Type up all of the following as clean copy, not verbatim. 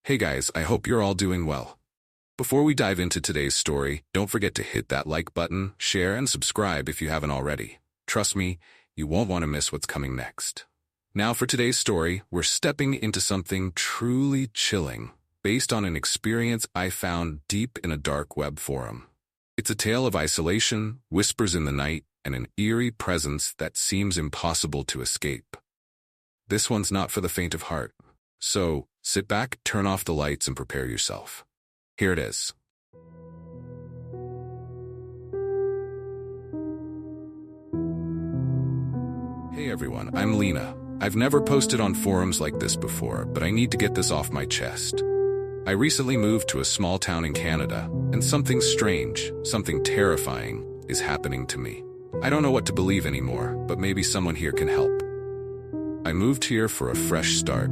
Hey guys, I hope you're all doing well. Before we dive into today's story, don't forget to hit that like button, share, and subscribe if you haven't already. Trust me, you won't want to miss what's coming next. Now for today's story, we're stepping into something truly chilling, based on an experience I found deep in a dark web forum. It's a tale of isolation, whispers in the night, and an eerie presence that seems impossible to escape. This one's not for the faint of heart. So, sit back, turn off the lights, and prepare yourself. Here it is. Hey everyone, I'm Lina. I've never posted on forums like this before, but I need to get this off my chest. I recently moved to a small town in Canada, and something strange, something terrifying, is happening to me. I don't know what to believe anymore, but maybe someone here can help. I moved here for a fresh start.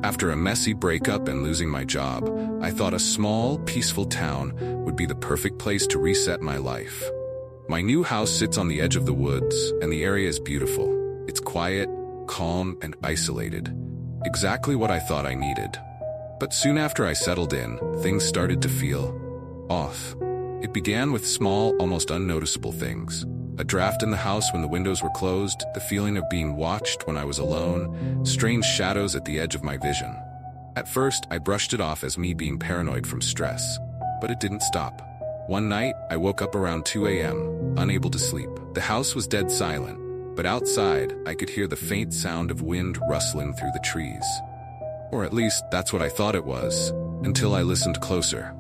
After a messy breakup and losing my job, I thought a small, peaceful town would be the perfect place to reset my life. My new house sits on the edge of the woods, and the area is beautiful. It's quiet, calm, and isolated. Exactly what I thought I needed. But soon after I settled in, things started to feel off. It began with small, almost unnoticeable things. A draft in the house when the windows were closed, the feeling of being watched when I was alone, strange shadows at the edge of my vision. At first, I brushed it off as me being paranoid from stress, but it didn't stop. One night, I woke up around 2 a.m., unable to sleep. The house was dead silent, but outside, I could hear the faint sound of wind rustling through the trees. Or at least, that's what I thought it was, until I listened closer.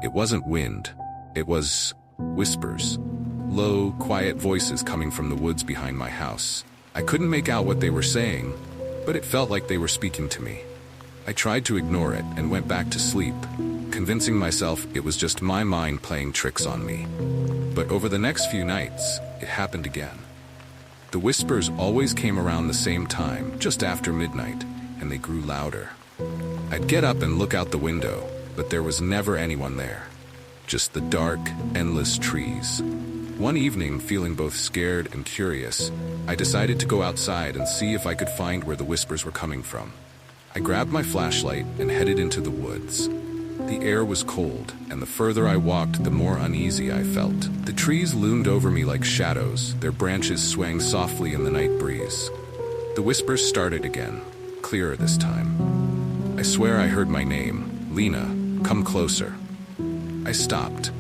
It wasn't wind. It was whispers. Low, quiet voices coming from the woods behind my house. I couldn't make out what they were saying, but it felt like they were speaking to me. I tried to ignore it and went back to sleep, convincing myself it was just my mind playing tricks on me. But over the next few nights, it happened again. The whispers always came around the same time, just after midnight, and they grew louder. I'd get up and look out the window, but there was never anyone there. Just the dark, endless trees. One evening, feeling both scared and curious, I decided to go outside and see if I could find where the whispers were coming from. I grabbed my flashlight and headed into the woods. The air was cold, and the further I walked, the more uneasy I felt. The trees loomed over me like shadows, their branches swaying softly in the night breeze. The whispers started again, clearer this time. I swear I heard my name, Lina, come closer. I stopped.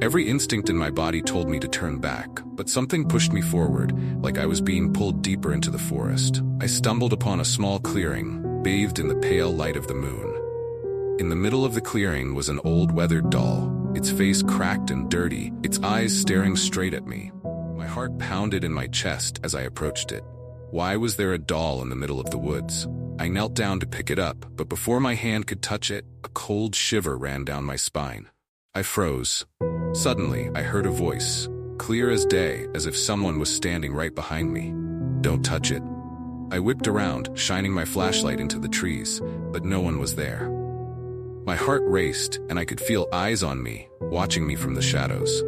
Every instinct in my body told me to turn back, but something pushed me forward, like I was being pulled deeper into the forest. I stumbled upon a small clearing, bathed in the pale light of the moon. In the middle of the clearing was an old weathered doll, its face cracked and dirty, its eyes staring straight at me. My heart pounded in my chest as I approached it. Why was there a doll in the middle of the woods? I knelt down to pick it up, but before my hand could touch it, a cold shiver ran down my spine. I froze. Suddenly, I heard a voice, clear as day, as if someone was standing right behind me. Don't touch it. I whipped around, shining my flashlight into the trees, but no one was there. My heart raced, and I could feel eyes on me, watching me from the shadows.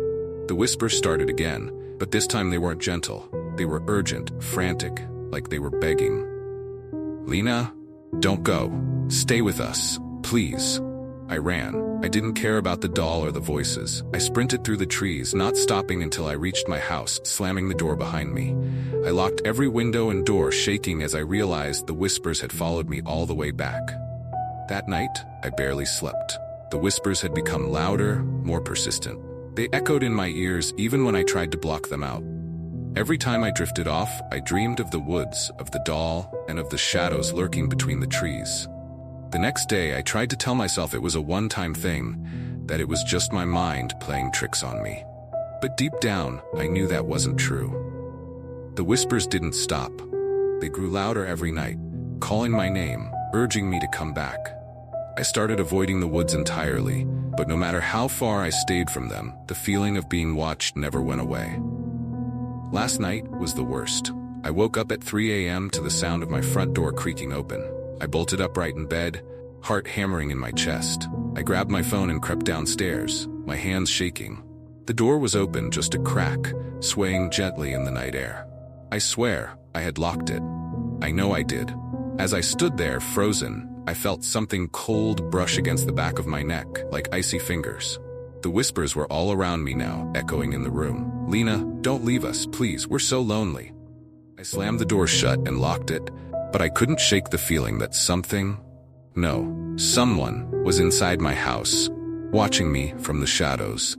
The whispers started again, but this time they weren't gentle. They were urgent, frantic, like they were begging. Lina, don't go. Stay with us, please. I ran. I didn't care about the doll or the voices. I sprinted through the trees, not stopping until I reached my house, slamming the door behind me. I locked every window and door, shaking as I realized the whispers had followed me all the way back. That night, I barely slept. The whispers had become louder, more persistent. They echoed in my ears even when I tried to block them out. Every time I drifted off, I dreamed of the woods, of the doll, and of the shadows lurking between the trees. The next day, I tried to tell myself it was a one-time thing, that it was just my mind playing tricks on me. But deep down, I knew that wasn't true. The whispers didn't stop. They grew louder every night, calling my name, urging me to come back. I started avoiding the woods entirely, but no matter how far I stayed from them, the feeling of being watched never went away. Last night was the worst. I woke up at 3 a.m. to the sound of my front door creaking open. I bolted upright in bed, heart hammering in my chest. I grabbed my phone and crept downstairs, my hands shaking. The door was open, just a crack, swaying gently in the night air. I swear I had locked it. I know I did. As I stood there, frozen, I felt something cold brush against the back of my neck, like icy fingers. The whispers were all around me now, echoing in the room. "Lina, don't leave us, please, we're so lonely." I slammed the door shut and locked it, but I couldn't shake the feeling that someone was inside my house, watching me from the shadows.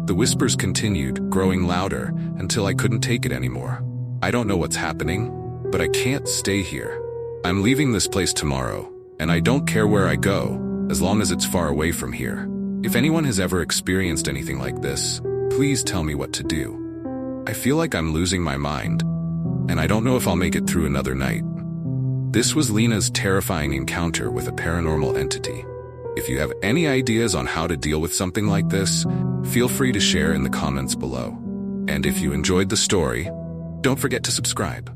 The whispers continued, growing louder, until I couldn't take it anymore. "I don't know what's happening, but I can't stay here. I'm leaving this place tomorrow, and I don't care where I go, as long as it's far away from here. If anyone has ever experienced anything like this, please tell me what to do. I feel like I'm losing my mind, and I don't know if I'll make it through another night." This was Lina's terrifying encounter with a paranormal entity. If you have any ideas on how to deal with something like this, feel free to share in the comments below. And if you enjoyed the story, don't forget to subscribe.